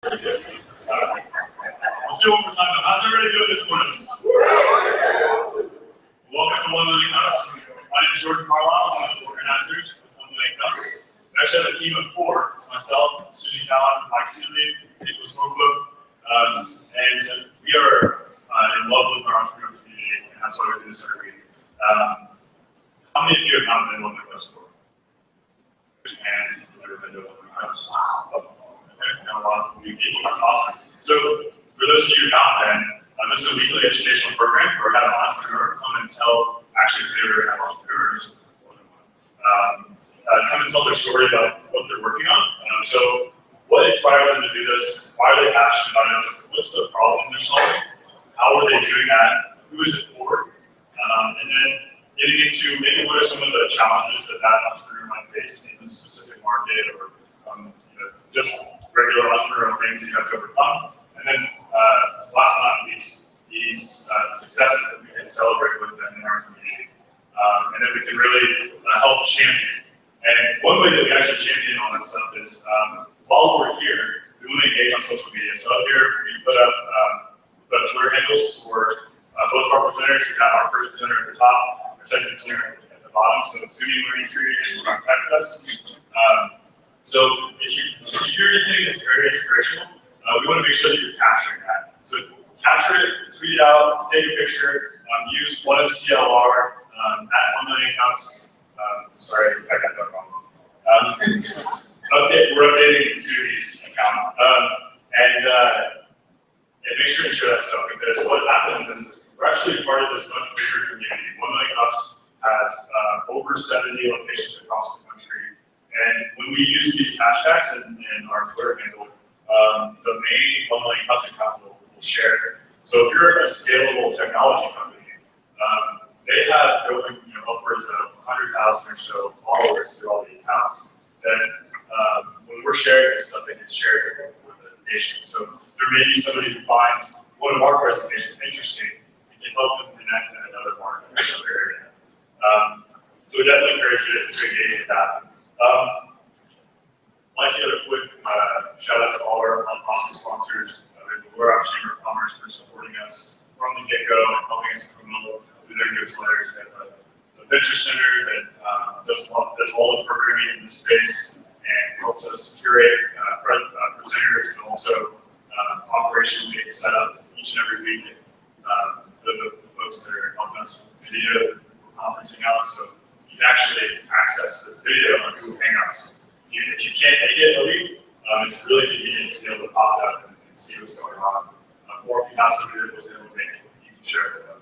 Let's do it one more time. How's everybody doing this morning? Welcome to 1 Million Cups. My name is George Carlisle. I'm one of the organizers of 1 Million Cups. We actually have a team of 4. It's myself, Zuni, Mike Zuni, Nicholas Norfolk, and we are in love with our entrepreneurial community, and that's why we do this every week. How many of you have not been in 1 Million Cups before? And never been to 1 Million Cups? A lot of new people. That's awesome. So, for those of you who have not been, this is a weekly educational program where we have an entrepreneur come and tell, actually today we're going to have entrepreneurs, come and tell their story about what they're working on. So, what inspired them to do this? Why are they passionate about it? What's the problem they're solving? How are they doing that? Who is it for? And then getting into maybe what are some of the challenges that entrepreneur might face in a specific market, or just regular entrepreneurial things that you have to overcome. And then last but not least, these successes that we can celebrate with them in our community. And then we can really help champion. And one way that we actually champion all this stuff is while we're here, we want to engage on social media. So up here, we put up Twitter handles for both our presenters. We have our first presenter at the top, our second presenter at the bottom. So Zuni Learning Tree and we're on Text Us. So if you hear anything that's very inspirational, we want to make sure that you're capturing that. So capture it, tweet it out, take a picture, use one of CLR at 1 Million Cups. Sorry, I got that wrong. We're updating Zuni's account. And make sure to share that stuff, because what happens is we're actually part of this much bigger community. 1 Million Cups has over 70 locations across the country. And when we use these hashtags in our Twitter handle, the main 1 Million Cups account will share. So if you're a scalable technology company, they have going upwards of 100,000 or so followers through all the accounts. Then when we're sharing this stuff, it gets shared with the nation. So there may be somebody who finds one of our presentations interesting and can help them connect in another market or another area. So we definitely encourage you to engage with that. I'd like to give a quick shout out to all our awesome sponsors. We're actually Chamber of Commerce for supporting us from the get-go and helping us promote through their newsletters. We have the Venture Center that does all the programming in this space and helps us curate presenters, and also operationally set up each and every week the folks that are helping us with video conferencing out. So you can actually access this video on Google Hangouts. If you can't make it a week, it's really convenient to be able to pop up and see what's going on. Or if you have somebody that was able to make it, you can share it with them.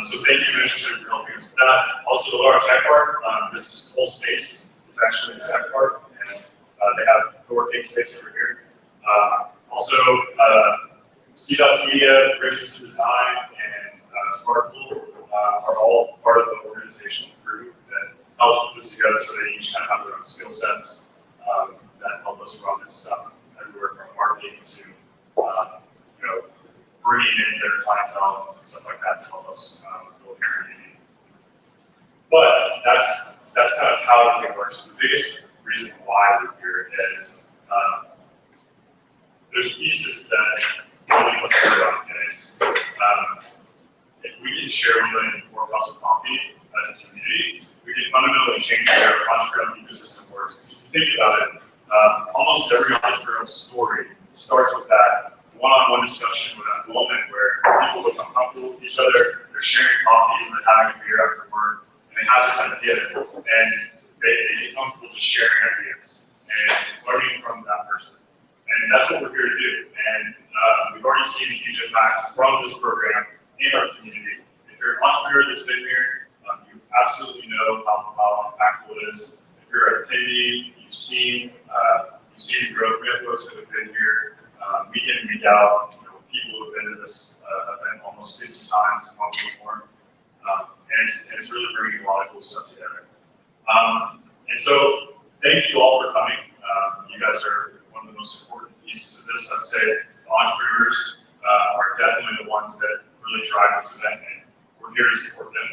So thank you, Venture Center, for helping us with that. Also, the Lara Tech Park, this whole space is actually a tech park, and they have co-working space over here. Also, CDOT's Media, Bridges to Design, and Smart Pool are all part of the organizational group that help put this together, so they each kind of have their own skill sets that help us run this stuff, everywhere from marketing to bringing in their clientele and stuff like that to help us build the community. But that's kind of how everything works. The biggest reason why we're here is there's a thesis that really looks at, and it's if we can share 1 million more cups of coffee as a community, we can fundamentally change the entrepreneurial ecosystem works. If you think about it, almost every entrepreneurial story starts with that one-on-one discussion, with that moment where people become comfortable with each other, they're sharing coffee, and they're having a beer after work, and they have this idea, and they get comfortable just sharing ideas and learning from that person. And that's what we're here to do. And we've already seen a huge impact from this program in our community. If you're an entrepreneur that's been here, you absolutely know how impactful it is. If you're an attendee, you've seen the growth. We have folks that have been here week in and week out. People who have been to this event almost 50 times, probably more. And it's really bringing a lot of cool stuff together. And so, thank you all for coming. You guys are one of the most important pieces of this. I'd say the entrepreneurs are definitely the ones that really drive this event, and we're here to support them.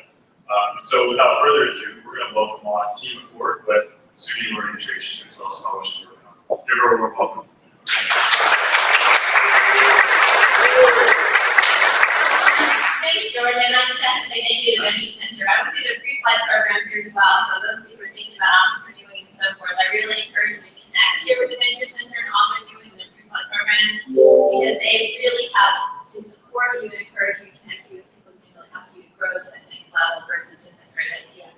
So without further ado, we're going to welcome on Team McCord, but Zuni Learning Tree is just going to tell us about what she's working on. Give her a warm welcome. Venture Center. I went through the pre-flight program here as well, so those people are thinking about entrepreneuring and so forth, I really encourage them to connect here with the Venture Center and all they're doing in their pre-flight programs, because they really help to support you and encourage you to connect you with people who can really help you to grow to that next level versus just a great idea.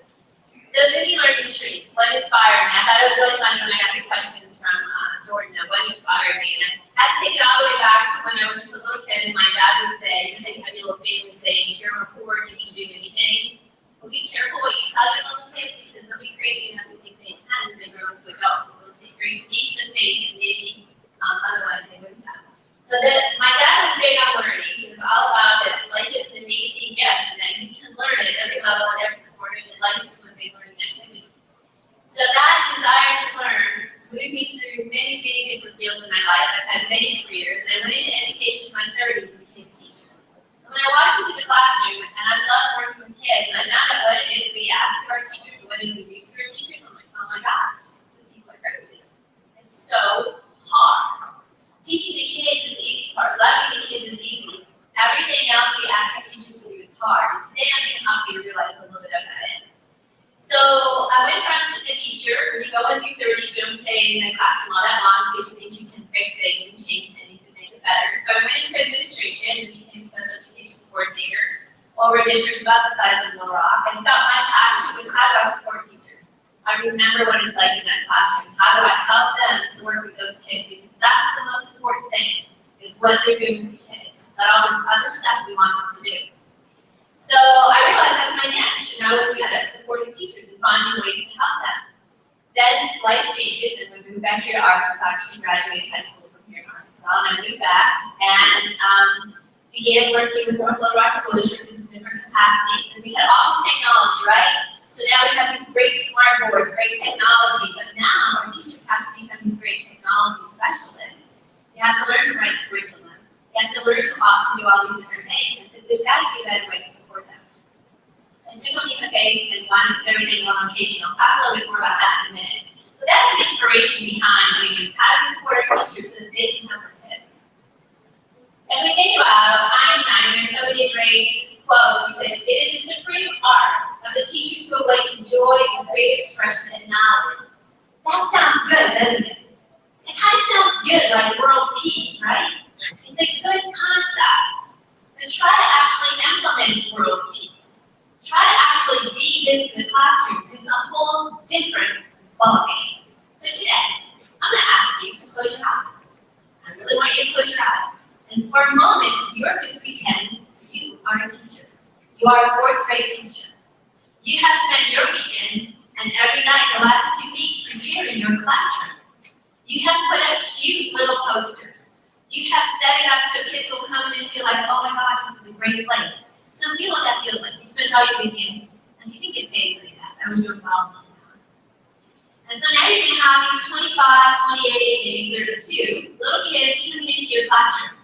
So Zuni Learning Tree, what inspired me? I thought it was really fun when I got the questions from Jordan of what inspired me. And I had to take it all the way back to when I was just a little kid and my dad would say, you know, you have your little family saying, you're a poor, you can do anything. But be careful what you tell your little kids because they'll be crazy enough to think they can as they grow into adults. They'll take great leaps of faith and maybe otherwise they wouldn't have. So my dad was big on learning. He was all about that life is an amazing gift and that you can learn at every level and every quarter that life is one big learning activity. So that desire to learn moved me through many, many different fields in my life. I've had many careers, and I went into education in my 30s and became a teacher. And when I walked into the classroom, and I love working with kids, and I found out what it is we ask of our teachers, what it is we do to our teachers, I'm like, oh my gosh, the people are crazy. It's so hard. Teaching the kids is the easy part. Loving the kids is easy. Everything else we ask our teachers to do is hard. And today I'm going to help you to realize a little bit of that is. So I went from a teacher, when you go in your 30s, you don't stay in the classroom all that long because you think you can fix things and change things and make it better. So I went into administration and became a special education coordinator over a district about the size of Little Rock. And felt my passion with how do I support teachers? I remember what it's like in that classroom. How do I help them to work with those kids? Because that's the most important thing, is what they're doing with the kids. Not all this other stuff we want them to do. So I realized that's my niche, and I was good at supporting teachers and finding ways to help them. Then life changes, and we moved back here to Arkansas. I actually graduated high school from here in Arkansas, and I moved back and began working with North Little Rock School District in some different capacities. And we had all this technology, right? So now we have these great smart boards, great technology, but now our teachers have to become these great technology specialists. You have to learn to write curriculum. You have to learn to opt to do all these different things. There's got to be a better way to support them. So I took a leap of faith and wanted to put everything on location. I'll talk a little bit more about that in a minute. So that's the inspiration behind Zuni. How do we support our teachers so that they can help our kids? And we think about Einstein, there's so many great quotes. He says, it is the supreme art of the teacher to awaken joy and creative expression and knowledge. That sounds good, doesn't it? It kind of sounds good, like world peace, right? It's a good concept. But try to actually implement world peace. Try to actually be this in the classroom. It's a whole different ballgame. So today, I'm going to ask you to close your eyes. I really want you to close your eyes. And for a moment, you're going to pretend you are a teacher. You are a fourth grade teacher. You have spent your weekends and every night the last 2 weeks preparing your classroom. You have put up cute little posters. You have set it up so kids will come in and feel like, oh my gosh, this is a great place. So feel what that feels like. You spent all your weekends, and you didn't get paid for that. That was your volunteer time. And so now you're going to have these 25, 28, maybe 32 little kids coming into your classroom.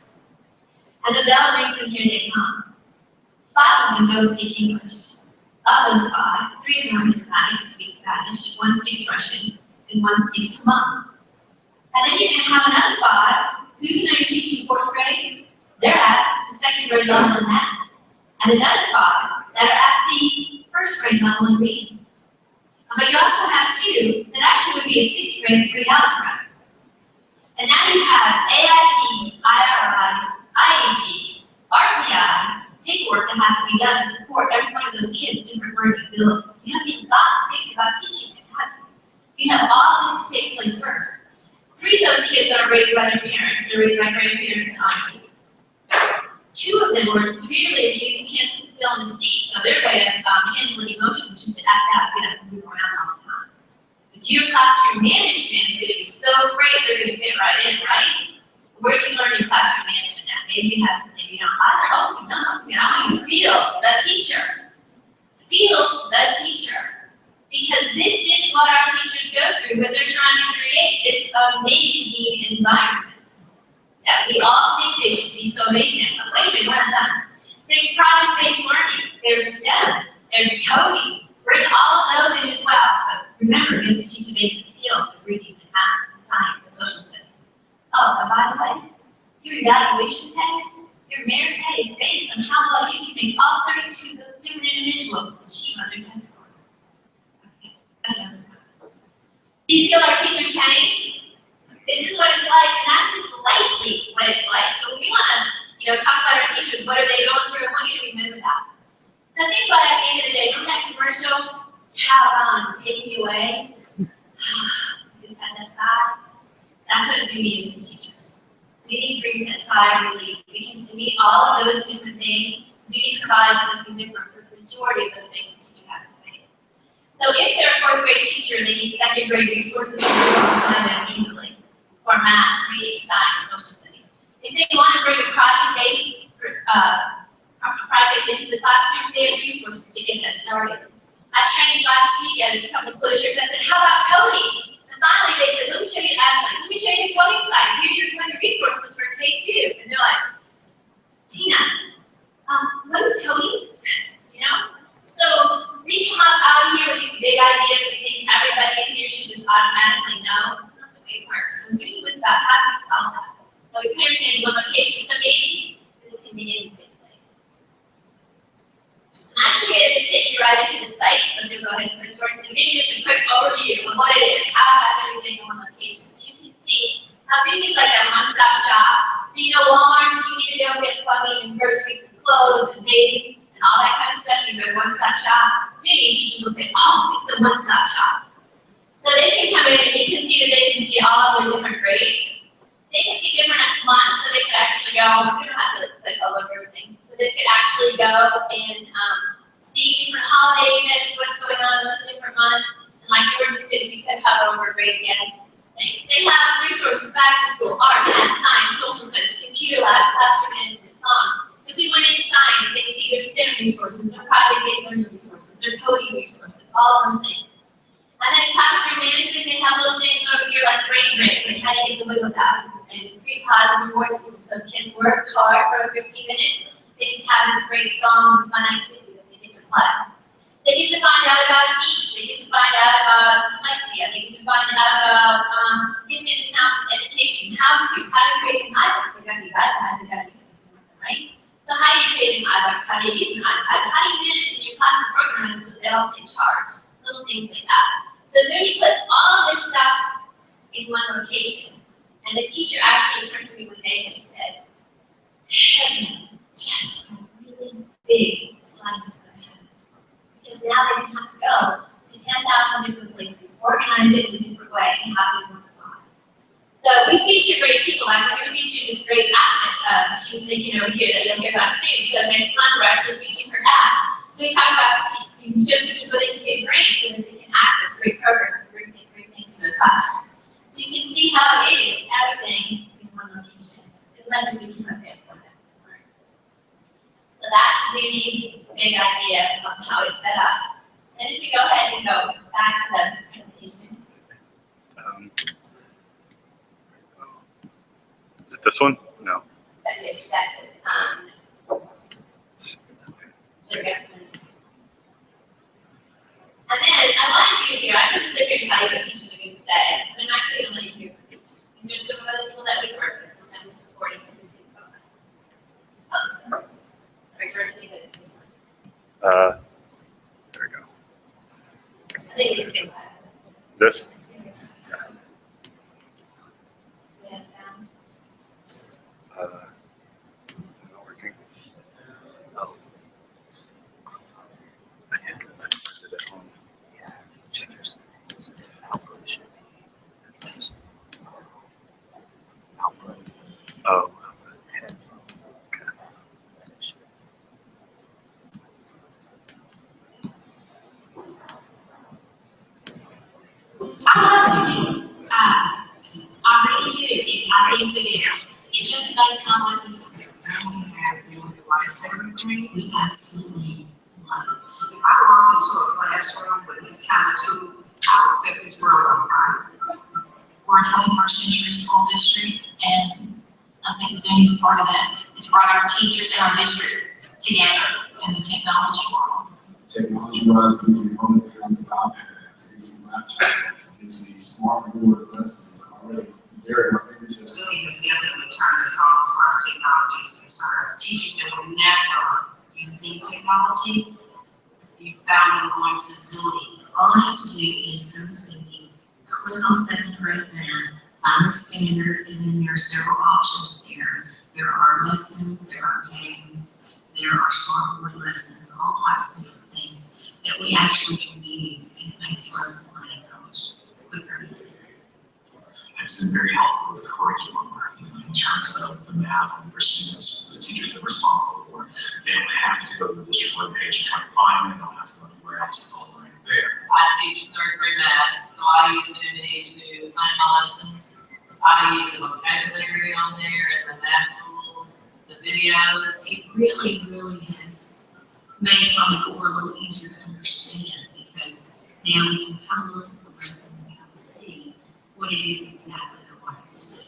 And the bell rings and here they come. 5 of them don't speak English. Of those 5, 3 of them are Hispanic and speak Spanish, 1 speaks Russian, and 1 speaks Tamil. And then you're going to have another 5 who, even though you're teaching 4th grade, they're at the 2nd grade level in math. And another 5 that are at the 1st grade level in reading. But you also have 2 that actually would be a 6th grade pre-algebra. And now you have AIPs, IRIs, IAPs, RTIs, paperwork that has to be done to support every one of those kids' different learning abilities. You haven't even got to think about teaching them, have you? You have all this that takes place first. 3 of those kids aren't raised by their parents, they're raised by grandparents and aunties. 2 of them were severely abused and can't sit still in the seat, so their way of handling emotions is just to act out, get up and move around all the time. But your classroom management is going to be so great, they're going to fit right in, right? Where do you learn your classroom management at? Maybe you have some, maybe you don't. Eyes are open, no, I want you to feel the teacher. Feel the teacher. Because this is what our teachers go through when they're trying to create this amazing environment that we all think they should be so amazing. But wait a minute, we're not done. There's project-based learning, there's STEM, there's coding. Bring all of those in as well. But remember, you have to teach basic skills of reading and math and science and social studies. Oh, and by the way, your evaluation pay, your merit pay is based on how well you can make all 32 of those different individuals achieve on their test scores. Okay, another one. Do you feel our teachers paying? This is what it's like, and that's just lightly what it's like. So when we want to, talk about our teachers, what are they going through? I want you to remember that. So think about it at the end of the day. Remember that commercial? How take me away? Just had that sigh. That's what Zuni is for teachers. Zuni brings that sigh of relief because to meet all of those different things, Zuni provides something different for the majority of those things the teacher has to face. So if they're a fourth grade teacher, they need second grade resources to find them easily for math, reading, science, social studies. If they want to bring a project-based project into the classroom, they have resources to get that started. I trained last week at a couple of school districts. I said, how about coding? And finally they said, let me show you the coding site. Here are your resources for K2. And they're like, Tina, what is coding? So we come up out of here with these big ideas. We think everybody in here should just automatically know. It's not the way it works. So Zuni was about how do we solve that? Well, we put everything in one location. So maybe this can be in the same place. I'm actually going to just take you right into the site. So I'm going to go ahead and click and give you just a quick overview of what it is, how it has everything in one location. So you can see how Zuni is like that one-stop shop. So Walmart, if you need to go get plumbing and groceries and clothes and bathing and all that kind of stuff, you go to one-stop shop. Zuni teachers will say, oh, it's the one-stop shop. So they can come in and you can see that they can see all of their different grades. They can see different months, so they could actually go, we don't have to click all over everything. So they could actually go and see different holiday events, what's going on in those different months. And like Georgia said, if you could hover over grade again. They have resources back to school, art, math, science, social studies, computer lab, classroom management, song. If we went into science, they could see their STEM resources, their project-based learning resources, their coding resources, all of those things. And then in classroom management, they have little things over here like brain breaks, like how to get the wiggles out, and free positive reward system. So kids work hard for 15 minutes, they just have this great song and fun activity that they get to play. They get to find out about beats, they get to find out about dyslexia, they get to find out about gifted and talented education, how to create an iPad. They've got these iPads, they've got to do something with them, right? So how do you create an iPad? How do you use an iPad? How do you manage in your class and organize it so they all stay charged? Little things like that. So Zuni puts all this stuff in one location. And the teacher actually turned to me one day and she said, heaven, just a really big slice of heaven. Because now they don't have to go to 10,000 different places, organize it in a different way, and have it in one spot. So we feature great people. Like we're going to feature this great athlete. She's thinking over here that you'll hear about soon. So next month we're actually featuring her ad. So we talk about show teachers where they can get grants and that they can access great programs and bring great things to the classroom. So you can see how it is, everything in one location, as much as we can put there for them to learn. So that's Zuni's big idea of how it's set up. Then if we go ahead and go back to the presentation. Is it this one? No. Yes, that's it. There we go. And then I wanted you to hear, I couldn't sit here and tell you what teachers are going to say, but I'm actually going to let you hear from teachers. These are some of the people that we work with, sometimes supporting some of the people. There we go. I think it's good. This? Yes, Not working. Oh. I did it at home. Oh. I really do. I think that it just makes someone who's Zuni has the lifesaver degree. We absolutely love it. If I walk into a classroom with this kind of tool, I would set this world on fire. We're a 21st century school district, and I think Zuni's part of that. It's brought our teachers in our district together in the technology world. Technology-wise, gives you all the kinds of iPads, gives you laptops, gives you smart board lessons already. Very fingertips. Zuni has definitely turned us on as far as technology is concerned. technology, you found them going to Zuni. All I have to do is go to Zuni, click on 7th grade math, find the standard, and then there are several options there. There are lessons, there are games, there are smartboard lessons, all types of different things that we actually can use, and it makes lesson planning so much quicker and easier. It's been very helpful with curriculum in terms of the math and students, the teachers that are responsible for it. They don't have to go to the district webpage and try to find them, they don't have to go anywhere else, it's all right there. I teach 3rd grade math, so I use Zuni to find my lessons. I use the vocabulary on there and the math tools, the videos. It really, really has made Common Core a little easier to understand because now we can kind of look at the lesson and kind of see what it is exactly that we're to do.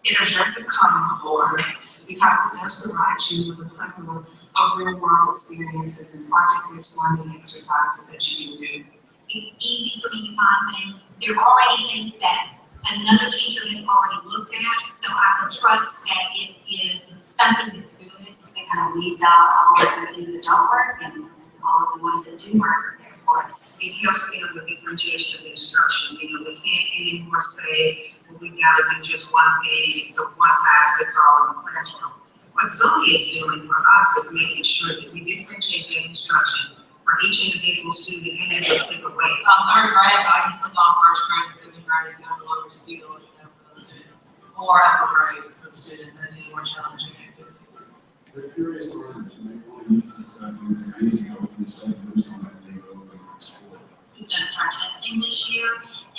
It addresses Common Core because it does provide you with a plethora of real-world experiences and project-based learning exercises that you can do. It's easy for me to find things. There are already things that another teacher has already looked at, so I can trust that it is something that's good. It kind of weeds out all of the things that don't work and all of the ones that do work for us. It helps me with the differentiation of instruction. You know, we can't anymore say, well, we've got to do just one thing, and so one size fits all in the classroom. What Zuni is doing for us is making sure that we differentiate the instruction for each individual student and it's a click away. 3rd grade, I can click on 1st grade and 7th grade and go to lower speed for the students. Or upper grade for the students that need more challenging activities. They're curious learners, and they want to use this stuff, and it's amazing how we can start moves on that thing over and explore. We've done STAR testing this year,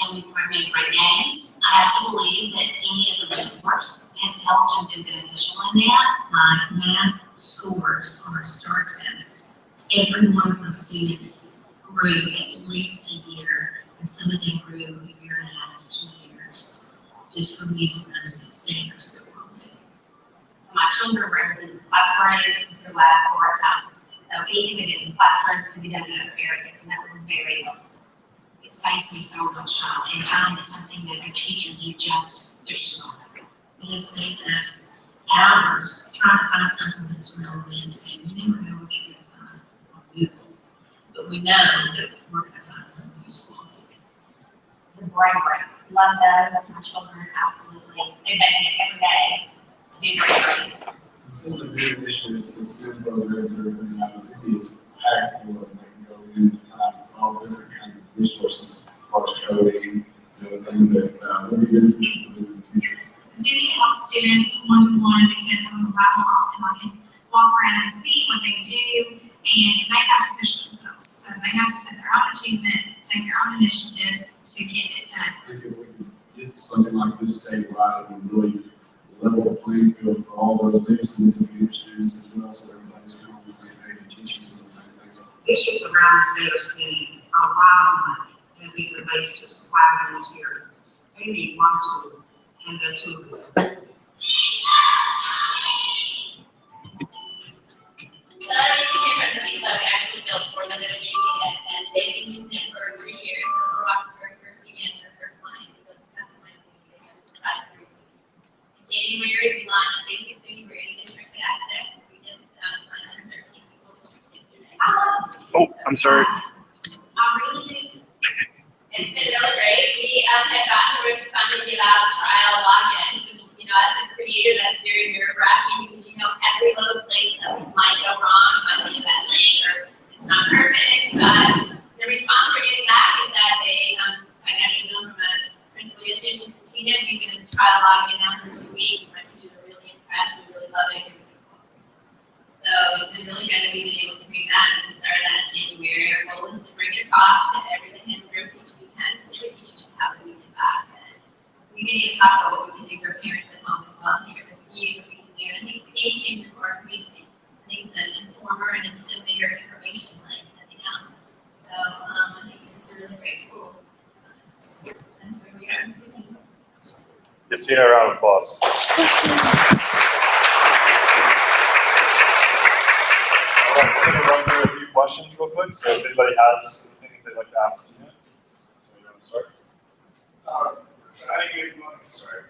and we've made great gains. I have to believe that Zuni as a resource has helped and been beneficial in that. My math scores on our STAR test, every one of my students grew at least a year, and some of them grew a year and a half to 2 years, just from using those standards that we're on. My children were in classroom for lab for so anything they did in the classroom could be done in other areas, and that was very helpful. It saves me so much time, and time is something that as a teacher there's just not. It has saved us hours trying to find something that's relevant, and you never know what you're going to find on Google, but we know that we're going to find something useful. The brain breaks, love those. My children absolutely, they benefit every day to do brain breaks. Some of the big initiatives, the STEM programs that are coming out of Zuni is packed full of, they can go in and find all different kinds of resources, as far as coding, things that will be beneficial for them in the future. Zuni helps students one-to-one because I'm a rabble and I can walk around and see what they do, and they have to push themselves. So they have to set their own achievement, take their own initiative to get it done. I think if we can get something like this statewide, it would really level the playing field for all those big students and future students as well, so everybody's kind of on the same page and teaching some of the same things. Issues around the state are spending a lot of money as it relates to supplies and materials. They need one tool, and the tool is. So that is here from the people that we actually built for them that are using it, and they've been using it for 3 years. So we're rocking very first began their first line, but customizing it to try to use it. In January, we launched Basic Zuni where any district could access. We just signed 113 school districts yesterday. Oh, I'm sorry. I really do. It's been really great. We have gotten the Rift Fund to give out trial logins, which, as a creator, that's very nerve-wracking because every little place that might go wrong, might be a bad link or it's not perfect. But the response we're getting back is that I got an email from a principal yesterday. Tina, we've been in the trial login now for 2 weeks. My teachers are really impressed. We really love it. So it's been really good that we've been able to bring that and just started that in January. Our goal is to bring it across to every group teacher we can. Every teacher should have the weekend back. And we can even talk about what we can do for parents at home as well here with you, what we can do. And I think it's a game changer for our community. I think it's an informer and a disseminator of information like nothing else. So I think it's just a really great tool. So that's where we are. Give Tina a round of applause. All right, we're going to run through a few questions real quick. So if anybody has anything they'd like to ask Tina, so you want to start? I didn't get one. Sorry.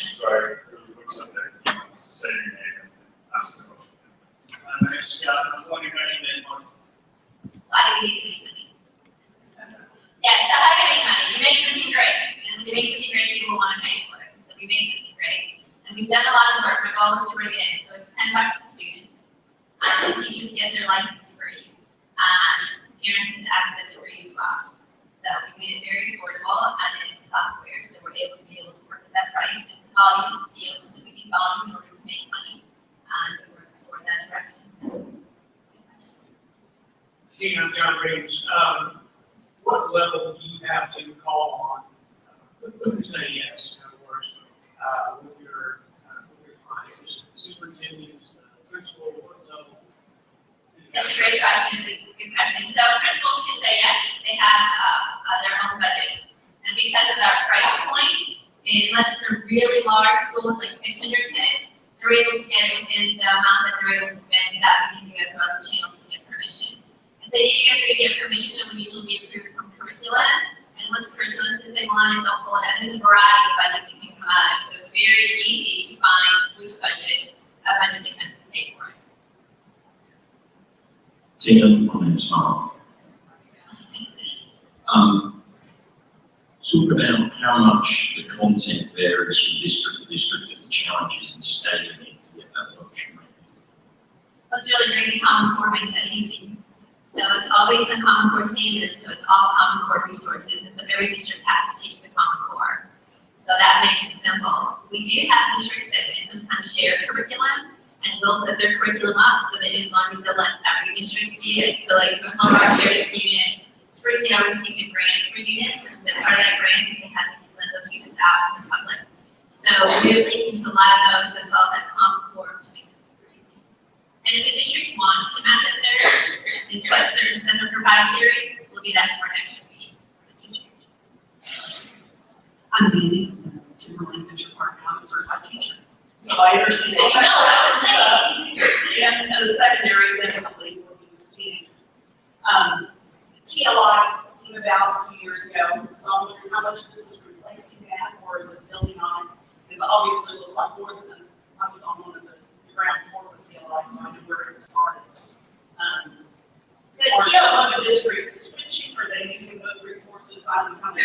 Sorry, really quick something. Say your name and ask the question. we've done a lot of work. My goal was to bring it in. So it's $10 to students. The teachers get their license free. Parents get access free as well. So we made it very affordable, and it's software, so we're able to work at that price. It's a volume deal, so we need volume in order to make money, and it works for that direction. Dean, I'm John Range. What level do you have to call on to say yes? In other words, with your clients, superintendent, principal, what level? That's a great question. It's a good question. So principals can say yes. They have their own budgets, and because of our price point, unless it's a really large school with like 600 kids, they're able to get it within the amount that they're able to spend without needing to go through other channels to get permission. If they need to go through to get permission, it would usually be approved from curriculum. And once curriculum says they want it, they'll pull it out. There's a variety of budgets that can come out of, so it's very easy to find which budget they can pay for it. Tina, my name is Mark. Talk about how much the content varies from district to district and the challenges in staying in to get that adoption rate. What's really great, the Common Core makes that easy. So it's always the Common Core standard, so it's all Common Core resources, and so every district has to teach the Common Core. So that makes it simple. We do have districts that sometimes share curriculum, and we'll put their curriculum up so that as long as they'll let every district see it. So like Lamar shared its units, Springdale received a grant for units, and the part of that grant is they had to let those units out to the public. So we're linking to a lot of those, that's all that Common Core, which makes it super easy. And if the district wants to match up there and put certain stuff in proprietary, we'll do that for an extra fee. I'm meeting to relinquish your part now, I'm a certified teacher. So I understand. Did you know that's a thing? Yeah, as a secondary, definitely working with teenagers. TLI came about a few years ago, so I'm wondering how much this is replacing that, or is it building on it? Because obviously it looks like more than, I was on one of the ground floor with TLI, so I know where it started. Good Or deal. some of the districts switching, or they using both resources, I don't know how much.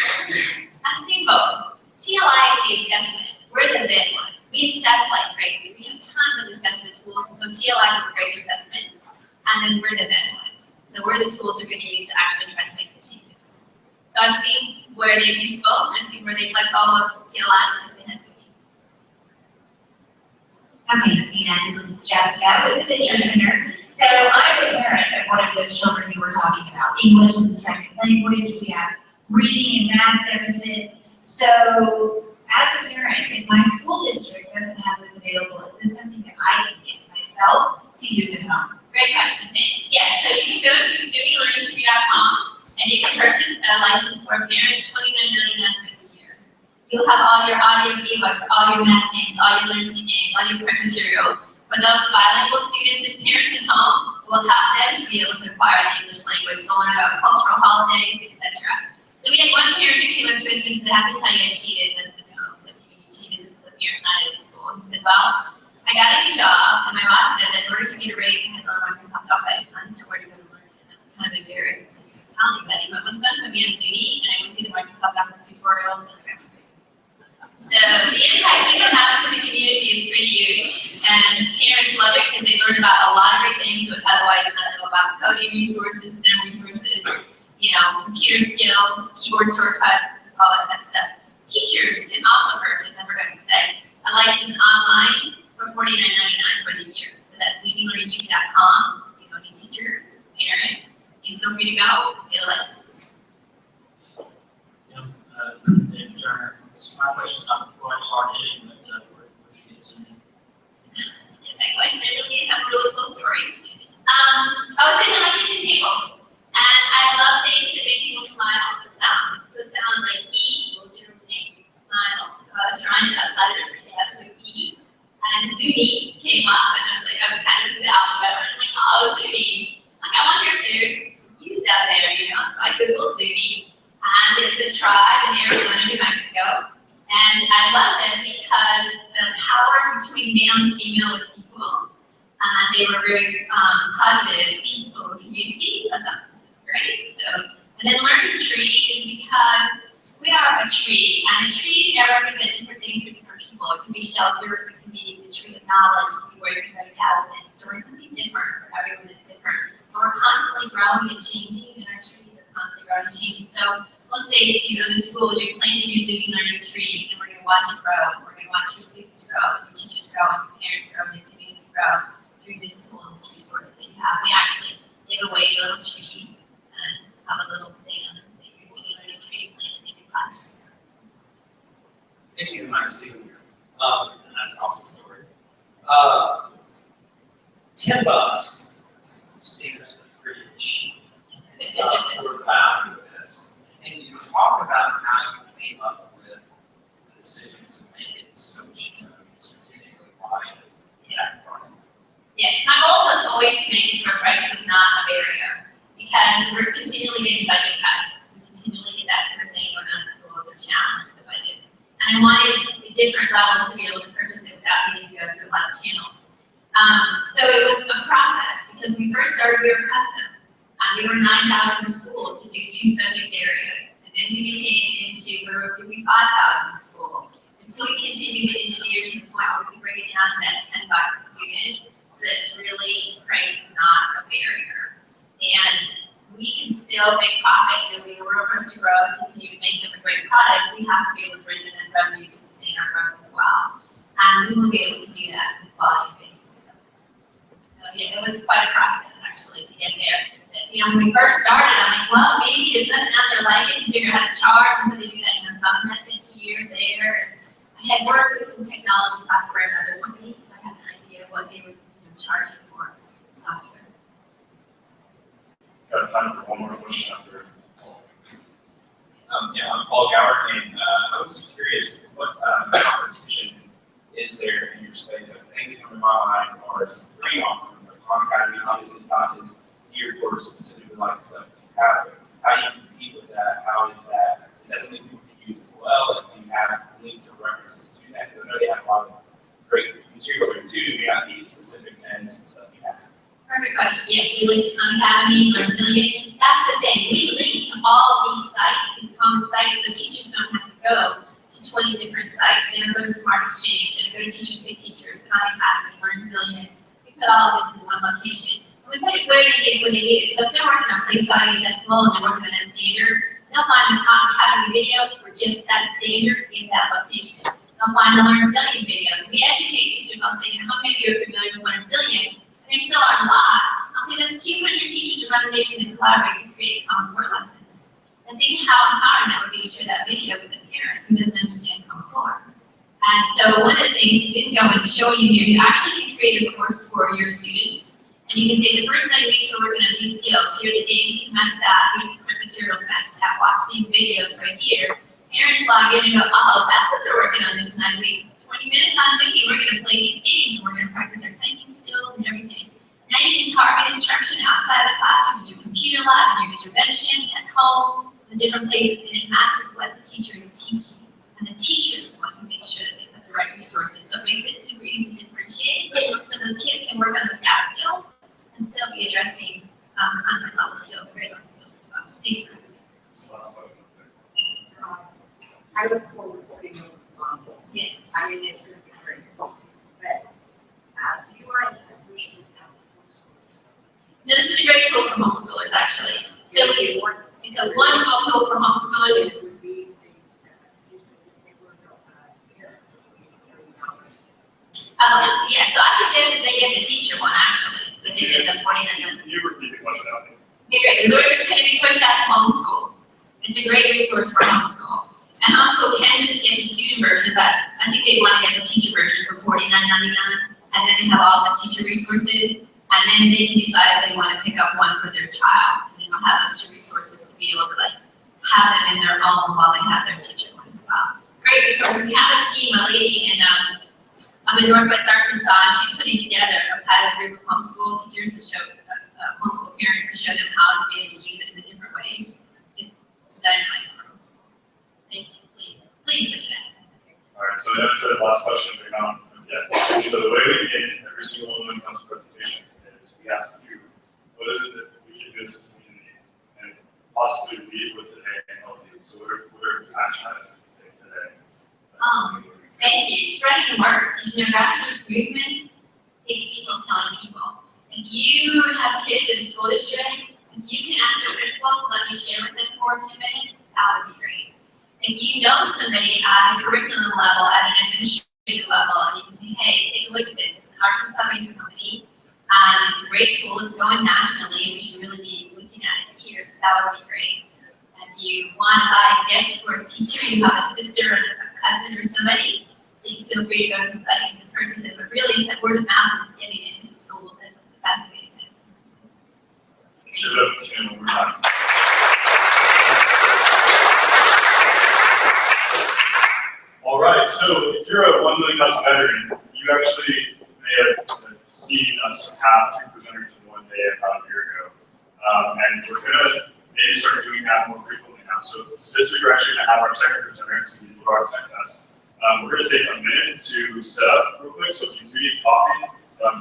I've seen both. TLI is the assessment. We're the big one. We assess like crazy. We have tons of assessment tools. So TLI is a great assessment. And then we're the then ones. So we're the tools they're going to use to actually try to make the changes. So I've seen where they've used both, and I've seen where they've let go of TLI because they had Zuni. Okay, Tina, this is Jessica with the Venture Center. So I'm the parent of one of those children you were talking about. English is a second language. We have reading and math deficits. So as a parent, if my school district doesn't have this available, is this something that I can get myself to use at home? Great question, thanks. Yeah, so you can go to ZuniLearningTree.com and you can purchase a license for a parent, $29.99 for the year. You'll have all your audio ebooks, all your math games, all your literacy games, all your print material. For those bilingual students and parents at home, we'll have them to be able to acquire the English language, so learn about cultural holidays, etc. So we had one parent who came up to us and said, I have to tell you I cheated this at home. This is a parent not at school. He said, well, I got a new job, and my boss said that in order to get a raise, I had to learn Microsoft Office, and I didn't know where to go to learn it. And that's kind of embarrassing to tell anybody, but my son put me on Zuni, and I went through the Microsoft Office tutorials, and I got my raise. So the impact we can have to the community is pretty huge, and parents love it because they learn about a lot of great things that would otherwise not know about: coding resources, STEM resources, computer skills, keyboard shortcuts, just all that kind of stuff. Teachers can also purchase, I forgot to say, a license online for $49.99 for the year. So that's ZuniLearningTree.com. If you know any teachers, parents, please feel free to go get a license. David Turner. My question's not quite as hard hitting, but where she is. That question, I really have a really cool story. I was sitting at my teacher's table, and I love things that make people smile with sound. So sounds like E will generally make you smile. So I was trying to put letters together with E, and Zuni came up, and I was like, I was kind of the alphabet, and I'm like, oh, Zuni. Like, I wonder if there's confused out there, So I Googled Zuni, and it's a tribe in Arizona, New Mexico. And I love them because the power between male and female was equal. They were very positive, peaceful communities. I thought this is great. And then learning tree is because we are a tree, and the trees now represent different things for different people. It can be shelter, it can knowledge before everybody has it. So we're something different for everyone is different. But we're constantly growing and changing, and our trees are constantly growing and changing. So let's say to you in the schools, you're planting your Zuni learning tree, and we're going to watch it grow, and we're going to watch your students grow, and your teachers grow, and your parents grow, and your community grow through this tool and this resource that you have. We actually give away little trees and have a little band that you're Zuni learning tree planted in your classroom. Thank you, nice seeing you. And that's an awesome story. $10 seems pretty cheap. For the value of this. And you talk about how you came up with the decision to make it so cheap, strategically why that price. Yes, my goal was always to make it to where price was not a barrier, because we're continually getting budget cuts. We continually get that sort of thing going on in school, it's a challenge to the budgets. And I wanted different levels to be able to purchase it without needing to go through a lot of channels. So it was a process, because when we first started, we were custom. We were 9,000 in school to do 2 subject areas. And then we became into where we were 5,000 in school. Until we continued to engineer to the point where we could bring it down to that $10 a student, so that it's really, price is not a barrier. And we can still make profit, and we were for us to grow and continue to make them a great product. We have to be able to bring in that revenue to sustain our growth as well. And we will be able to do that on a quality basis. So yeah, it was quite a process actually to get there. When we first started, I'm like, well, maybe there's nothing out there like it to figure out how to charge, and so they do that in a thumb method here, there. And I had worked with some technology software and other companies, so I had an idea of what they were charging for software. Got time for one more question after. Yeah, I'm Paul Gower, and I was just curious, what competition is there in your space? Like, things that come to my mind are some free offerings, like Khan Academy, obviously it's not as geared towards specifically like stuff you have, but how do you compete with that? How is that something people can use as well? And do you have links or references to that? Because I know they have a lot of great material there too, you got these specific names and stuff you have. Perfect question. Yes, we link to Khan Academy, Learn Zillion. That's the thing. We link to all of these sites, these common sites, so teachers don't have to go to 20 different sites. They don't go to Smart Exchange, they don't go to Teachers Pay Teachers, Khan Academy, Learn Zillion. We put all of this in one location. And we put it where they get it when they need it. So if they're working on place value decimal and they're working on that standard, they'll find the Khan Academy videos for just that standard in that location. They'll find the Learn Zillion videos. We educate teachers. I'll say, how many of you are familiar with Learn Zillion? And there still aren't a lot. I'll say that's 200 teachers around the nation that collaborate to create Common Core lessons. And think how empowering that would be to share that video with a parent who doesn't understand Common Core. And so one of the things you didn't go with showing you here, you actually can create a course for your students. And you can say the first 9 weeks we're working on these skills. Here are the games to match that. Here's the print material to match that. Watch these videos right here. Parents log in and go, oh, that's what they're working on this 9 weeks. 20 minutes on Zuni, we're going to play these games, and we're going to practice our typing skills and everything. Now you can target instruction outside the classroom, in your computer lab, in your intervention, at home, the different places, and it matches what the teacher is teaching. And the teacher is the one who makes sure that they put the right resources. So it makes it super easy to differentiate. So those kids can work on those gap skills and still be addressing content level skills, grade level skills as well. Thanks, Chris. I look forward to putting on this. Yes. I mean, it's going to be great. But, do you mind if we should have No, this is a great tool for homeschoolers, actually. So it's a wonderful tool for homeschoolers. it would be Yeah, so I suggested they get the teacher one, actually, but they did the 49. Can you repeat the question out? Okay, great. So it's going to be pushed out to homeschool. It's a great resource for homeschool. And homeschool can just get the student version, but I think they want to get the teacher version for $49.99. And then they have all the teacher resources. And then they can decide if they want to pick up one for their child. And then they'll have those 2 resources to be able to have them in their own while they have their teacher one as well. Great resources. We have a team, a lady in Northwest Arkansas, and she's putting together a pilot group of homeschool teachers to show, homeschool parents to show them how to be able to use it in the different ways. It's designed like for homeschool. Thank you, please push that. All right, so that's the last question for now. Yes. So the way we begin every single one when it comes to presentation is we ask you, what is it that we can do as a community and possibly leave with today and help you? So what are action items we can take today? Thank you. Spread striking a mark, because grassroots movements takes people telling people. If you have kids in a school district, if you can ask their principal to let me share with them for a few minutes, that would be great. If you know somebody at a curriculum level, at an administrative level, and you can say, hey, take a look at this, it's an Arkansas-based company, it's a great tool, it's going nationally, we should really be looking at it here, that would be great. If you want to buy a gift for a teacher, you have a sister or a cousin or somebody, please feel free to go to the site and just purchase it, but really, that word of mouth is getting into the schools, that's the best way to do it. Give it up to him one more time. All right, so if you're a $1 million veteran, you actually may have seen us have 2 presenters in one day about a year ago. And we're gonna maybe start doing that more frequently now. So this week we're actually gonna have our second presenter, it's gonna be Laura Tech. We're gonna take a minute to set up real quick, so if you do need coffee,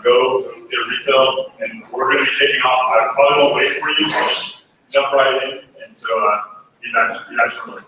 go get a refill, and we're gonna be kicking off. I probably won't wait for you, so just jump right in, and so be back shortly.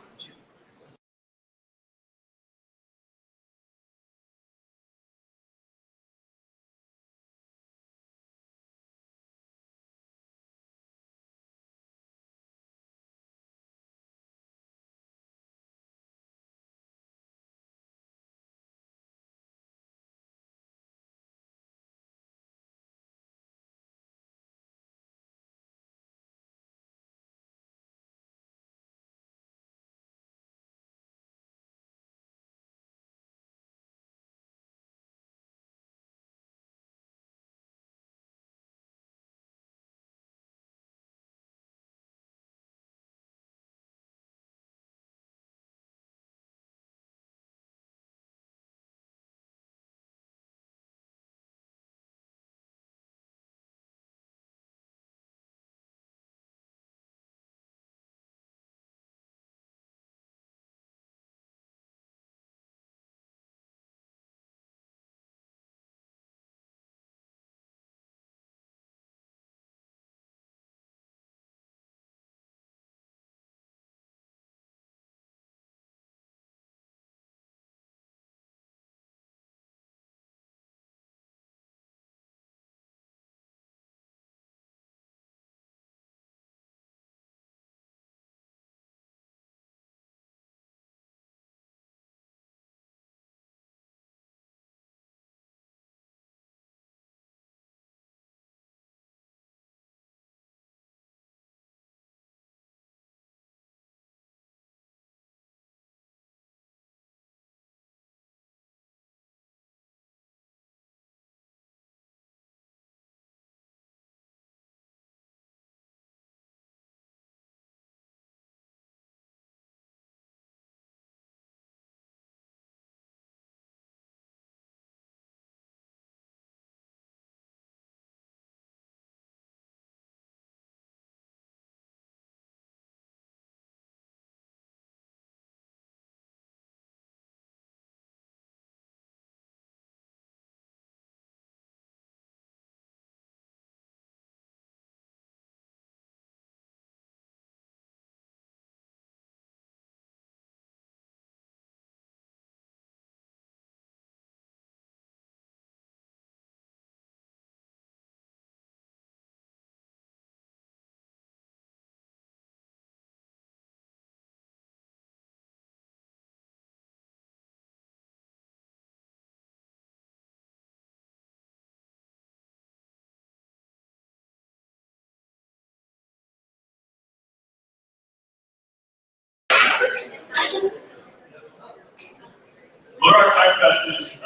Little Rock Tech Fest is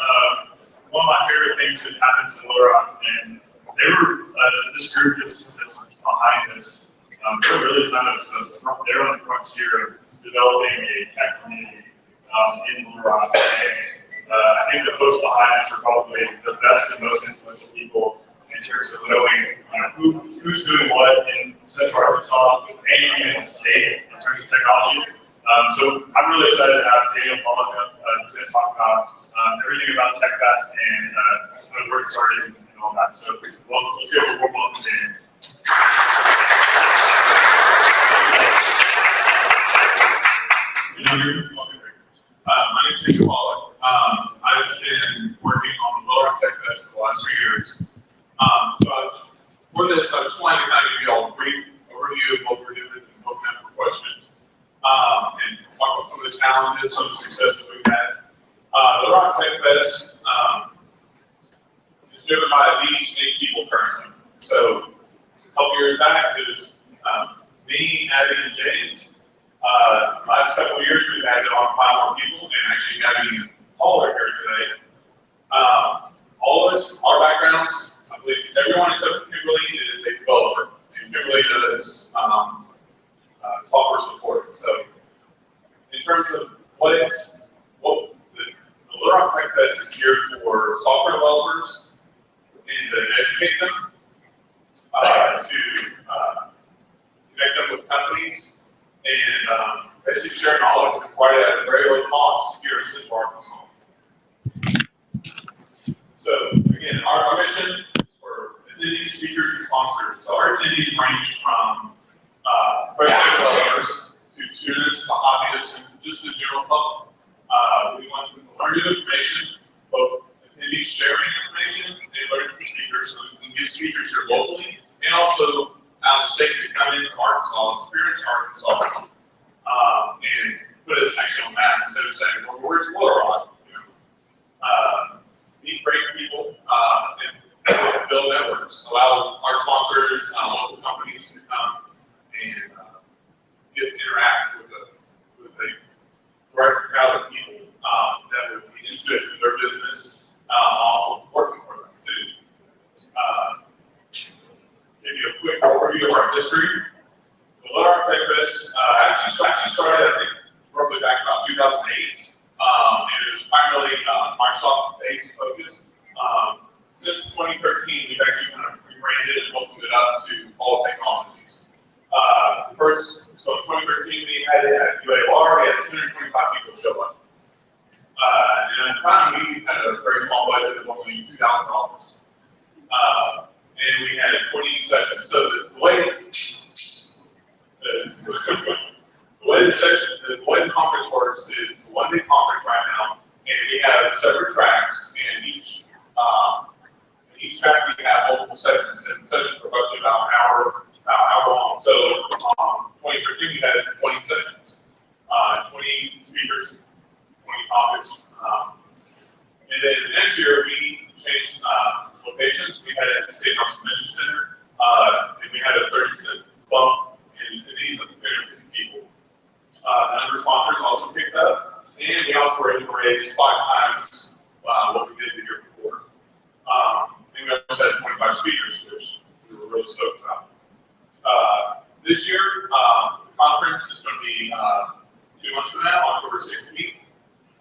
one of my favorite things that happens in Little Rock, and they were this group that's behind this. They're really kind of they're on the frontier of developing a tech community in Little Rock. And I think the folks behind us are probably the best and most influential people in terms of knowing who's doing what in Central Arkansas and even in the state in terms of technology. So I'm really excited to have Daniel Pollock to talk about everything about TechFest and where it started and all that. So let's give a warm welcome to Daniel. My name is Daniel Pollock. I've been Rock Tech Fest is driven by these 8 people currently. So a couple years back, it was me, Abby, and James. Last couple of years, we've added on 5 more people, and actually Abby Paul are here today. All of us, our backgrounds, I believe everyone except for Kimberly is a developer, and Kimberly does software support. So in terms of what the Little Rock Tech Fest is here for software developers and to educate them, to connect them with companies, and basically share knowledge and provide it at a very low cost here in Central Arkansas. So again, our mission is for attendees, speakers, and sponsors. So our attendees range from professional developers to students, to hobbyists, and just the general public. We want them to learn new information, both attendees sharing information and learning from speakers, so we can get speakers here locally and also out of state to come into Arkansas, experience Arkansas, and put us actually on the map instead of saying, well, where's Little Rock? Meet great people and build networks. Allow our sponsors, local companies to come and get to interact with a direct crowd of people that would be interested in their business, also working for them too. Give you a quick overview of our history. The Little Rock Tech Fest actually started, I think, roughly back about 2008. And it was primarily Microsoft-based focus. Since 2013, we've actually kind of rebranded and opened it up to all technologies. So in 2013, we had it at UALR, we had 225 people show up. And at the time, we had a very small budget of only $2,000. And we had 20 sessions. So the way the conference works is it's a one-day conference right now, and we have separate tracks, and each track we have multiple sessions, and the sessions are roughly about an hour long. So 2013 we had 20 sessions, 20 speakers, 20 topics. And then the next year we changed locations. We had it at the State House Convention Center, and we had a 30% bump in attendees of 350 people. The number of sponsors also picked up, and we also were able to raise 5 times what we did the year before. And we also had 25 speakers, which we were really stoked about. This year, the conference is going to be 2 months from now, October 16th,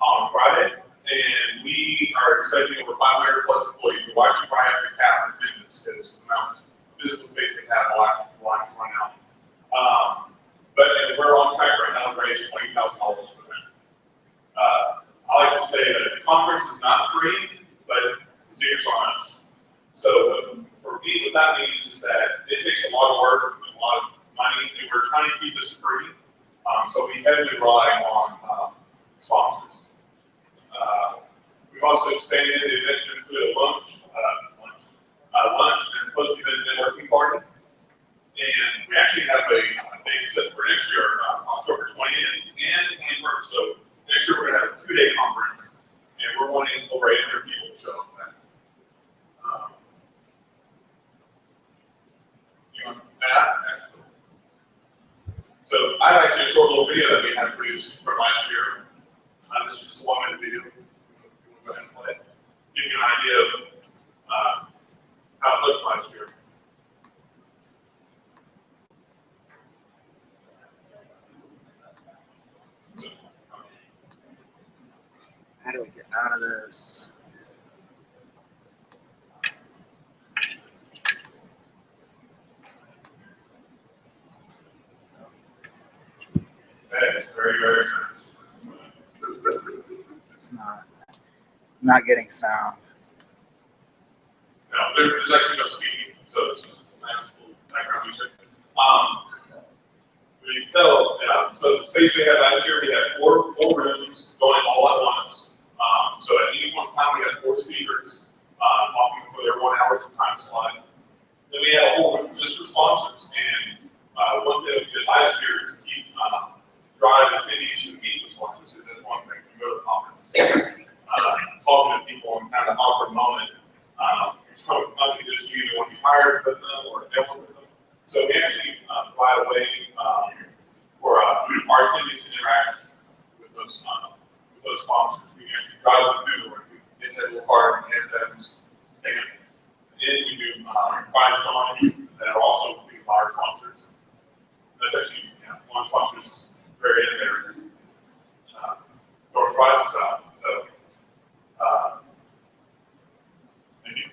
on Friday, and we are expecting over 500 plus employees. We'll actually probably have to cap attendance because the amount of physical space we have will actually run out. But we're on track right now to raise $20,000 for them. I like to say that the conference is not free, but the tickets are on us. So for me, what that means is that it takes a lot of work and a lot of money, and we're trying to keep this free. So we heavily rely on sponsors. We've also expanded the event to include a lunch and post-event networking party. And we actually have a date set for next year, October 20th and 21st. So next year we're going to have a 2-day conference, and we're wanting over 800 people to show up for that. So I have actually a short little video that we had produced from last year. This is just a 1-minute video. Go ahead and play it. Give you an idea of how it looked last year. How do we get out of this? That is very, very nice. It's not getting sound. No, there's actually no speaking, so it's just a nice little background music. You can tell, so the space we had last year, we had four rooms going all at once. So at any one time, we had 4 speakers talking for their 1 hour time slot. Then we had a whole room just for sponsors. And one thing we did last year is to keep drive attendees to meet with sponsors, because that's one thing. You go to conferences. talking to people in kind of awkward moment. Not just you either want to be hired with them or network with them. So we actually provide a way for our attendees to interact with those sponsors. We can actually drive them through where they say we're part and get them stand. And we do prize drawings that are also being our sponsors. That's actually one sponsor's very in there. Throwing prizes out. So thank you.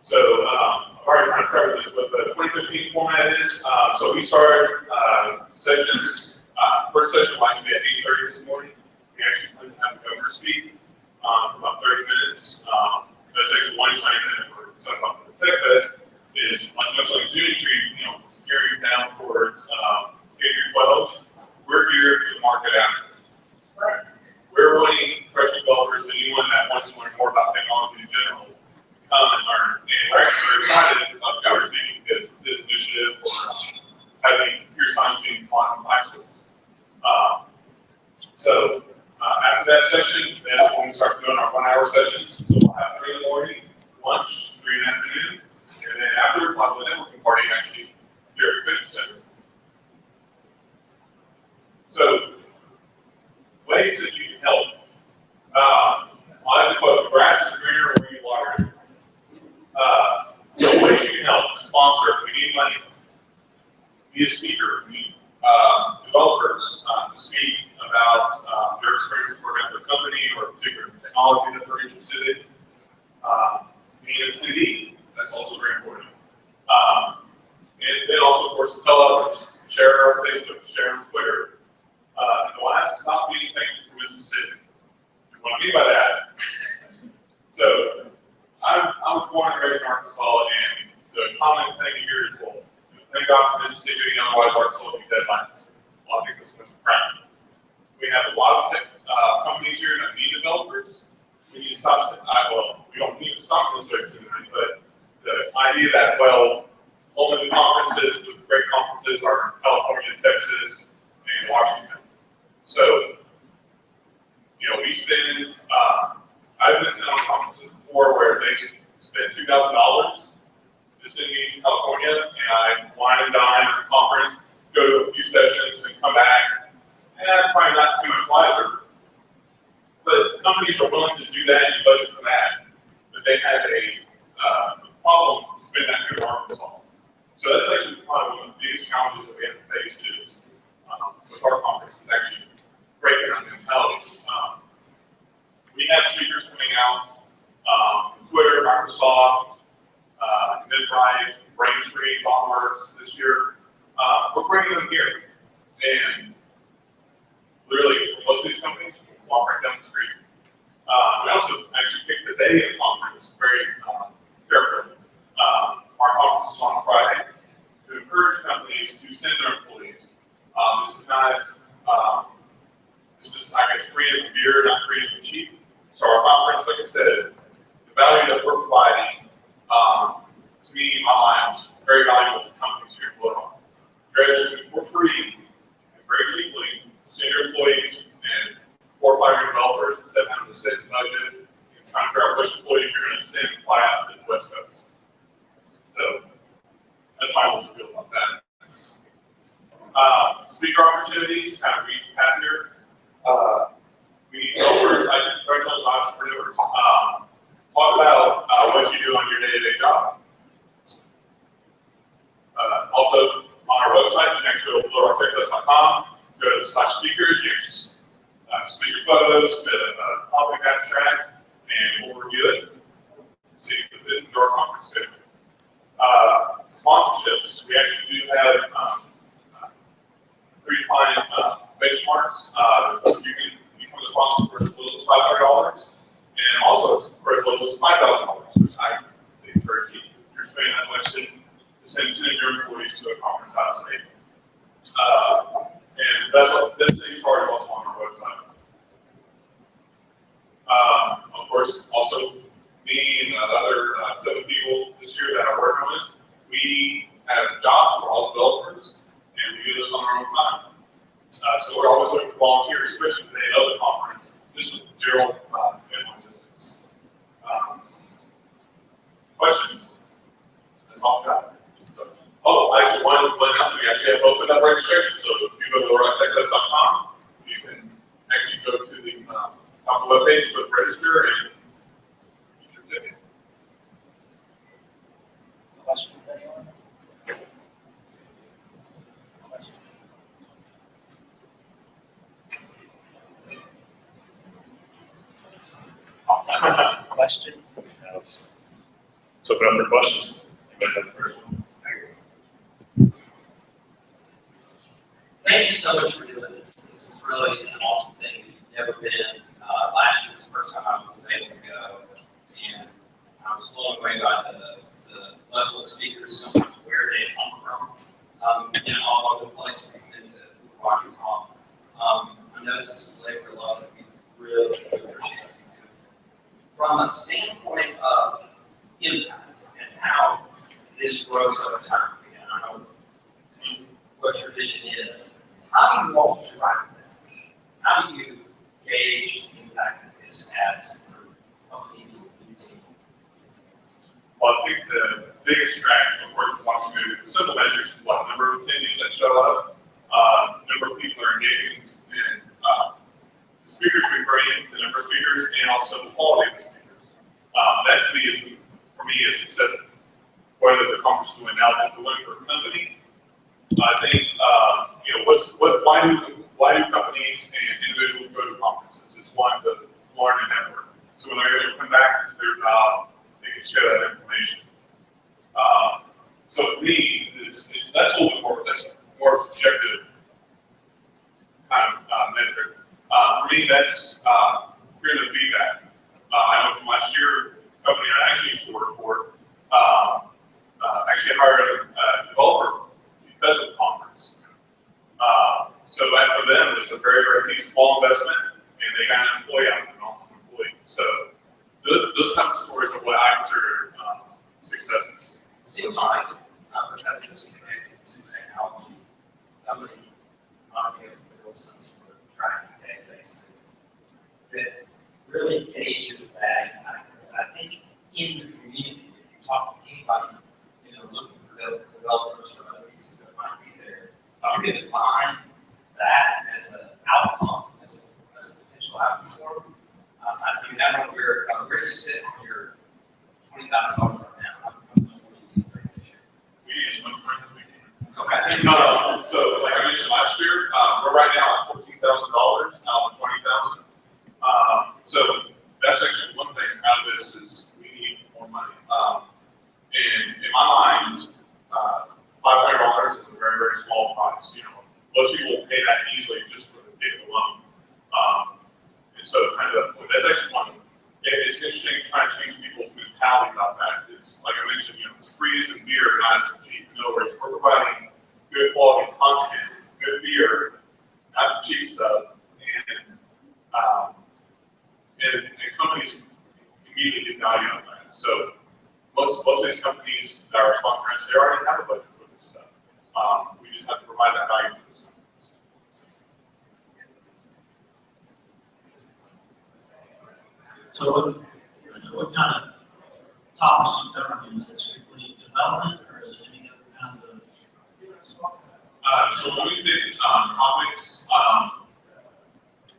So I've already kind of covered this, what the 2015 format is. So we started sessions. First session will actually be at 8:30 this morning. We actually plan to have the governor speak for about 30 minutes. That's actually one exciting thing that we're talking about the Tech Fest is much like Zuni Tree, carrying down towards K-12. We're here for the market after. Right. We're wanting fresh developers, anyone that wants to learn more about technology in general, come and learn. And we're actually very excited about the governor speaking because this initiative for having computer science being taught in high schools. So after that session, that's when we start doing our 1-hour sessions. So we'll have 3 in the morning, lunch, 3 in the afternoon, and then after we'll have a networking party actually here at the convention center. So ways that you can help. I like to quote, the grass is greener where you water it. So ways you can help. Sponsor if we need money. Be a speaker. We need developers to speak about their experience working at their company or a particular technology that they're interested in. Being an attendee, that's also very important. And then also, of course, tell others. Share on Facebook, share on Twitter. And the last, stop being thankful for Mississippi. What I mean by that, so I was born and raised in Arkansas, and the common thing here is, well, thank God for Mississippi, otherwise Arkansas would be dead lines. Well, I think this is crap. We have a lot of tech companies here that need developers. We need to stop saying, well, we don't need to stop the services, but the idea that, well, only the conferences, the great conferences are in California, Texas, and Washington. So, we spend, I've been sitting on conferences before where they spend $2,000 to send me to California, and I wine and dine at the conference, go to a few sessions, and come back, and probably not too much wiser. But companies are willing to do that and budget for that, but they have a problem to spend that here in Arkansas. So that's actually probably one of the biggest challenges that we have to face is with our conference is actually breaking that mentality. We have speakers coming out from Twitter, Microsoft, Midnight, Braintree, Thoughtworks this year. We're bringing them here. And literally, for most of these companies, we can walk right down the street. We also actually picked the day of the conference very carefully. Our conference is on Friday to encourage companies to send their employees. This is not, I guess, free as a beer, not free as a cheap. So our conference, like I said, the value that we're providing, to me, in my mind, is very valuable to companies here in Florida. They're able to, for free, and very cheaply, send your employees and 4 or 5 year developers instead of having to sit and budget and trying to figure out which employees you're going to send and fly out to the West Coast. So that's my little spiel about that. Speaker opportunities, kind of recap here. We need developers, professionals, entrepreneurs. Talk about what you do on your day-to-day job. Also, on our website, you can actually go to floridaarchitects.com, go to /speakers, you can just submit your photos, submit a topic abstract, and we'll review it. See if it's the door conference schedule. Sponsorships, we actually do have predefined benchmarks. You can become a sponsor for as little as $500, and also for as little as $5,000, which I encourage you. If you're spending that much to send 10 of your employees to a conference out of state. And that's what this same chart is also on our website. Of course, also me and other 7 people this year that are working on this, we have jobs for all developers, and we do this on our own time. So we're always looking for volunteers, especially the day of the conference. This is general distance. Questions? That's all I've got. So, oh, actually, one announcement, we actually have opened up registration. So if you go to RockTechList.com, you can actually go to the on the webpage, click register, and get your ticket. Questions, anyone? Question? Let's open up for questions. Anybody have the first one? Thank you so much for doing this. This is really an awesome thing. You've never been. Last year was the first time I was able to go, and I was blown away by the level of speakers, so much where they come from, all over the place, and to Rocky Talk. I know this is labor a lot of people really appreciate it. From a standpoint of impact and how this grows over time, and I know what your vision is, how do you all track that? How do you gauge the impact of this as companies using? Well, I think the biggest track, of course, is obviously the simple measures, like number of attendees that show up, number of people that are engaging in the speakers we bring, the number of speakers, and also the quality of the speakers. That to me is, for me, a success. Whether the conference is doing now, that's a win for a company. I think, why do companies and individuals go to conferences? It's one, to learn and network. So when they're able to come back to their job, they can share that information. So for me, that's a little bit more, that's more subjective kind of metric. For me, that's hearing the feedback. I know from last year, the company I actually used to work for, actually hired a developer because of the conference. So that for them, it's a very, very small investment, and they got an employee out of it, an awesome employee. So those type of stories are what I consider successes. It seems like, because it's connected to technology, somebody might be able to build some sort of tracking database that really gauges that impact. Because I think in the community, if you talk to anybody, looking for developers or other pieces that might be there, you're going to find that as an outcome, as a potential outcome. I know where you sit on your $20,000 right now. How much money do you raise this year? We need as much money as we can. Okay. So like I mentioned last year, we're right now at $14,000 out of $20,000. So that's actually one thing out of this is we need more money. And in my mind, $500 is a very, very small price. Most people will pay that easily just for the ticket alone. And so that's actually one. It's interesting trying to change people's mentality about that. It's like I mentioned, sprees and beer not as cheap. In other words, we're providing good quality content, good beer, not the cheap stuff, and companies immediately get value out of that. So most of these companies that are sponsoring us, they already have a budget for this stuff. We just have to provide that value for this companies. So what kind of topics do you cover? Is it strictly development, or is it any other kind of? So when we pick topics,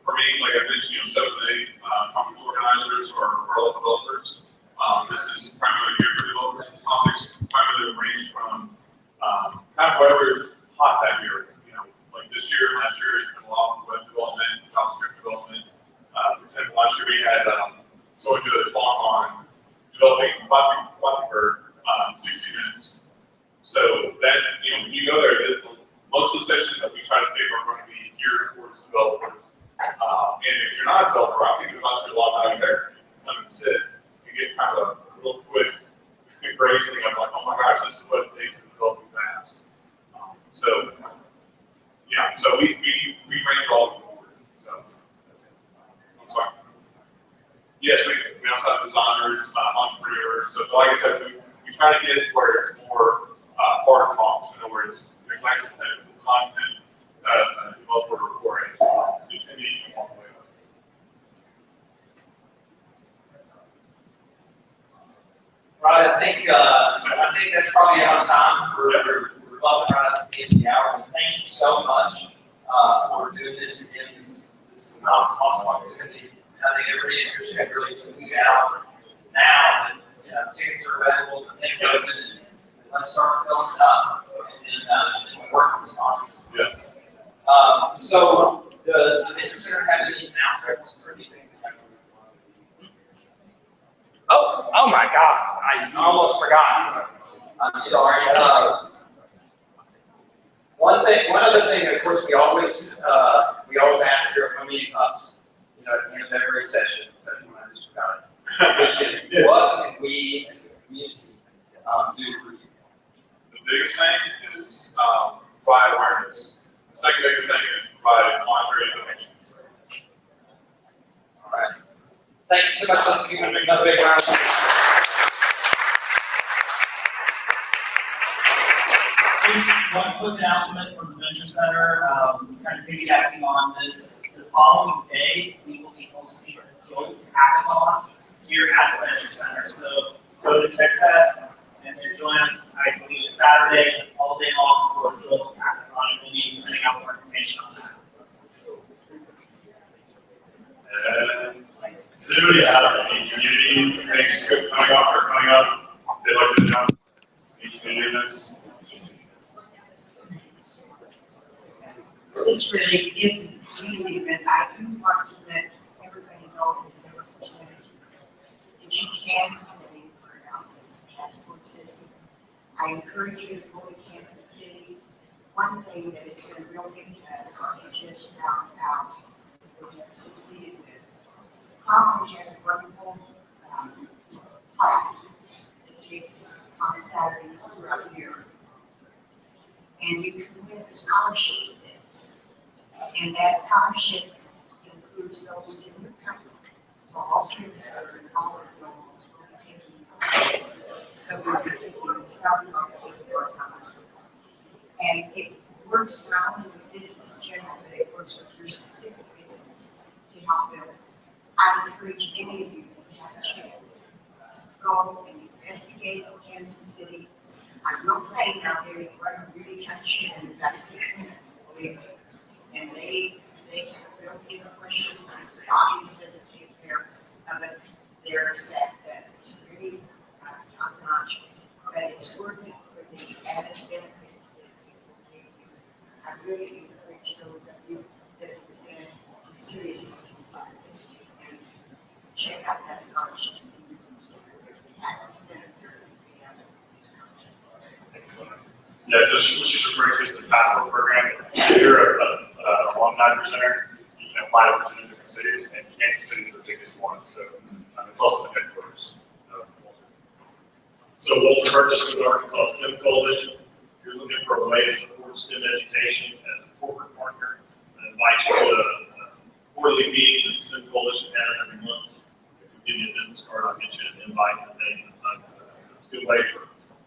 for me, like I mentioned, 7 to 8 conference organizers or all developers. This is primarily geared for developers. Topics primarily range from kind of whatever is hot that year. Like this year and last year, it's been a lot of web development, JavaScript development. For example, last year we had someone do a talk on developing Flappy Bird in 60 minutes. So that, when you go there, most of the sessions that we try to pick are going to be geared towards developers. And if you're not a developer, I think there's actually a lot of value there. Come and sit and get kind of a real quick embracing of like, oh my gosh, this is what it takes to develop these apps. So we range all over the board. So I'm sorry. Yes, we also have designers, entrepreneurs. So like I said, we try to get it to where it's more hard talks. In other words, there's actual technical content that a developer I think that's probably enough time. We're bumping right up to the end of the hour. And thank you so much for doing this again. This is an awesome opportunity. I think everybody in here should really tweet out now that tickets are available. Things open. Let's start filling it up and work with sponsors. Yes. So does the Venture Center have any announcements or anything? Oh my God! I almost forgot. I'm sorry. One other thing, of course, we always ask here how many cups, at the end of every session. Except when I just forgot it. Which is, what can we as a community do for you? The biggest thing is provide awareness. The second biggest thing is provide monetary donations. All right. Thank you so much. Let's give them another big round. Just one quick announcement from the Venture Center, kind of piggybacking on this. The following day, we will be hosting a joint hackathon here at the Venture Center. So go to TechFest and then join us, I believe it's Saturday, all day long for the joint hackathon. And we'll be sending out more information on that. And does anybody have any community things coming up they'd like to announce? Any community events? This really is a community event. I do want to let everybody know that you can say for analysis and passport system. I encourage you to go to Kansas City. One thing that has been real big to us, we just found out we have succeeded with. Conference has a wonderful class that takes on Saturdays throughout the year. And you can win a scholarship with this. And that scholarship includes those in your company. So all kids that are in all of those will be taking South Africa. And it works not only with business in general, but it works with your specific business to help them. I encourage any of you that have a chance, go and investigate Kansas City. I will say now they're running really tight shit in about 6 minutes, believe me. And they have real big questions, and the audience doesn't take care of it. They're set that it's really top notch, but it's worth it for the added benefits that people give you. I really encourage those of you that are presented to seriously consider this and check out that scholarship. Yeah, so what she's referring to is the passport program. If you're an alumni presenter, you can apply to present in different cities, and Kansas City is the biggest one, so it's also the headquarters. So Walter Burgess with Arkansas STEM Coalition, if you're looking for a way to support STEM education as a corporate partner, I invite you to a quarterly meeting that STEM Coalition has every month. If you give me a business card, I'll get you an invite and thing. It's a good way for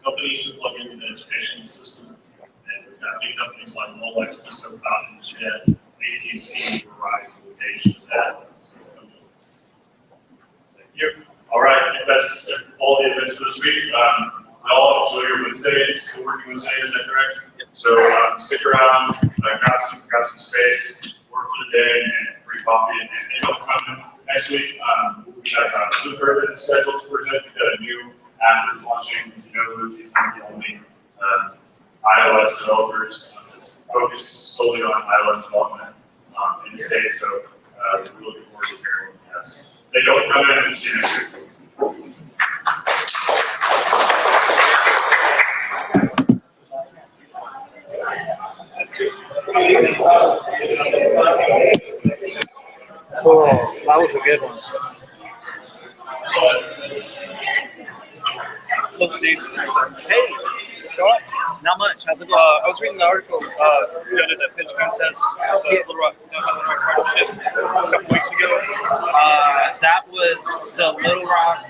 companies to plug into the educational system. And we've got big companies like Molex, just so out in the shed, AT&T, Verizon, engaged in that. Thank you. All right, if that's all the events for this week, y'all enjoy your Wednesday. It's co-working Wednesday, is that correct? So stick around, grab some space, work for the day, and free coffee. And coming next week, we have Luke Urban scheduled to present. We've got a new app that's launching. You know, Luke, he's not the only iOS developers that's focused solely on iOS development in the state. So we're looking forward to hearing what he has. They don't come in and see you next week. Oh, that was a good one. So, Steve, hey, what's going on? Not much. I was reading the article related to pitch contest of the Little Rock Partnership a couple weeks ago. That was the Little Rock.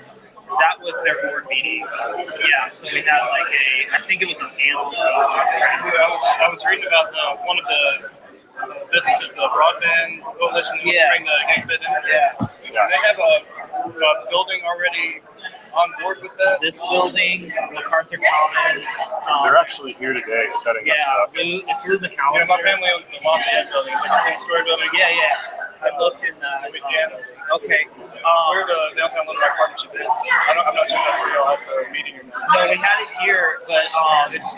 That was their board meeting. Yeah, so we had like I think it was a panel. I was reading about one of the businesses, the broadband coalition, that was bring the gigabit in. Yeah. They have a building already on board with that. This building, MacArthur Commons. They're actually here today setting Yeah, up stuff. It's Lou Yeah, McAllister. my family owns the Lafayette building. It's like a 10-story building. Yeah, yeah. I looked in okay. Where the downtown Little Rock partnership is. I'm not sure that's where y'all have the meeting or not. No, we had it here, but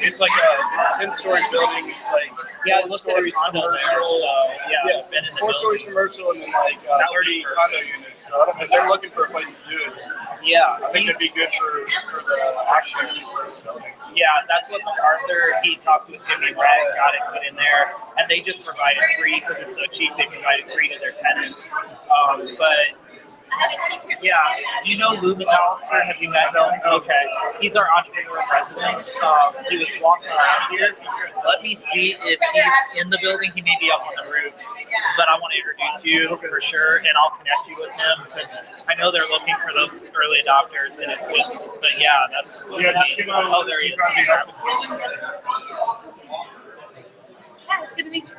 It's like a 10-story building. It's like yeah, I looked at a 4 condo there, so yeah, I've been in the 4 stories building. commercial and then like 30 condo units. So I don't know, they're looking for a place to do it. Yeah, I think it'd be good for the occupancy for the building. Yeah, that's what MacArthur, he talked with Jimmy Red, got it put in there, and they just provided free, because it's so cheap, they provided free to their tenants. But, yeah, do you know Lou McAllister? Have you met him? Okay, he's our entrepreneur in residence. He was walking around here. Let me see if he's in the building. He may be up on the roof, but I want to introduce you for sure, and I'll connect you with him, because I know they're looking for those early adopters, and it's just, but yeah, that's, Yeah, just give us. oh, there he is. Yeah, it's good to meet you.